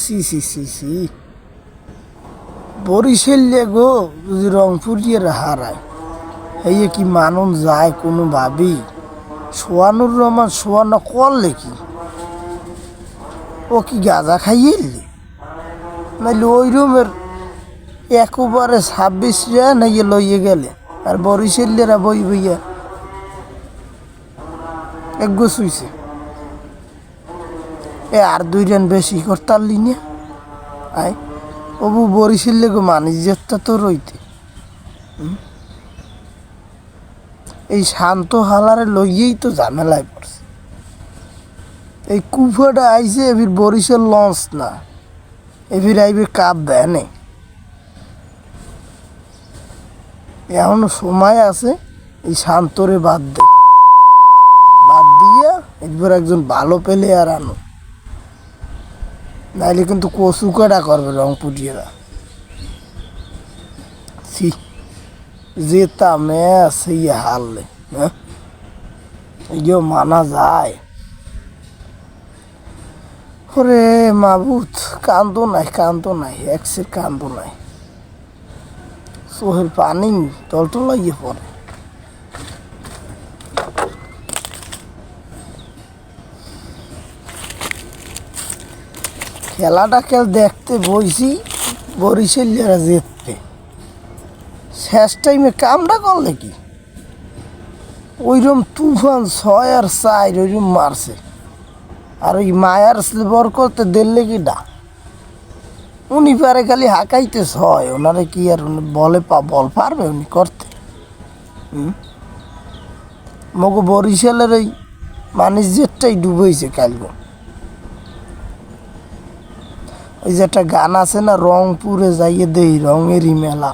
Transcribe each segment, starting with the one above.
C C C C বরিশালে গো যদি রংপুরিয়ে হারায় এই কি মানুষ যায় কোনো ভাবি সোয়ানুর রহমান সোয়ানা করলে কি ও কি গাঁজা খাইয়ে নাইলে ওই রুমের একবারে 26 নাইয়ে লইয়ে গেলে আর বরিশালেরা বই বইয়া এক গোছুইছে আর 2 রান বেশি করতারলি না আয় অবু বরিশালে গো মানিজ্যতা তো রইতে এই শান্ত হালারে লইয়েই তো ঝামেলায় পড়ছে এই কুফাটা আইছে এবির বরিশাল লঞ্চ না এবির আইবে কাপ দেয় নে এখনো সময় আছে এই শান্তরে বাদ দিয়ে একবার একজন ভালো প্লেয়ার আনো নাইলে কিন্তু কচুকাটা করবে রংপুরিয়ারা যেতা ম্যাচ এই হারলে হ্যাঁ এই মানা যায় ওরে মাবুত কান্দো নাই একসের কান্দো নাই চোহের পানি টলটলাইয়ে পড়ে খেলাটা দেখতে বইছি বরিশালিয়ারা জিতবে শেষ টাইমে কামটা করলে কি ওইরকম তুফান 6 আর 4 ওইরকম মারছে আর ওই মায়ার স্লিপার করতে দিলে কি ডা উনি পারে খালি হাঁকাইতে হয় ওনারে কি আর বলে বল পারবে উনি করতে মগো বরিশালের ওই বাণিজ্যটাই ডুবেছে কালকে ওই যে একটা গান আছে না রংপুরে যাইয়ে দেই রঙেরই মেলা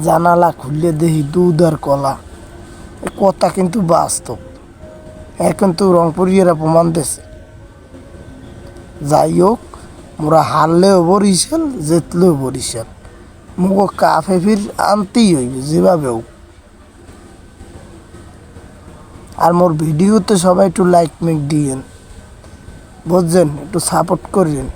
জানালা খুললে দেহি দুধ আর কলা এ কথা কিন্তু বাস্তব এখন তো রংপুরিয়ারা প্রমাণ দিয়েছে যাই হোক মোরা হারলেও বরিশাল জিতলেও বরিশাল মুখ কাফে ফির আনতেই হইবে যেভাবে হোক আর মোর ভিডিওতে সবাই একটু লাইক মেক দিয়েন বুঝছেন একটু সাপোর্ট করেন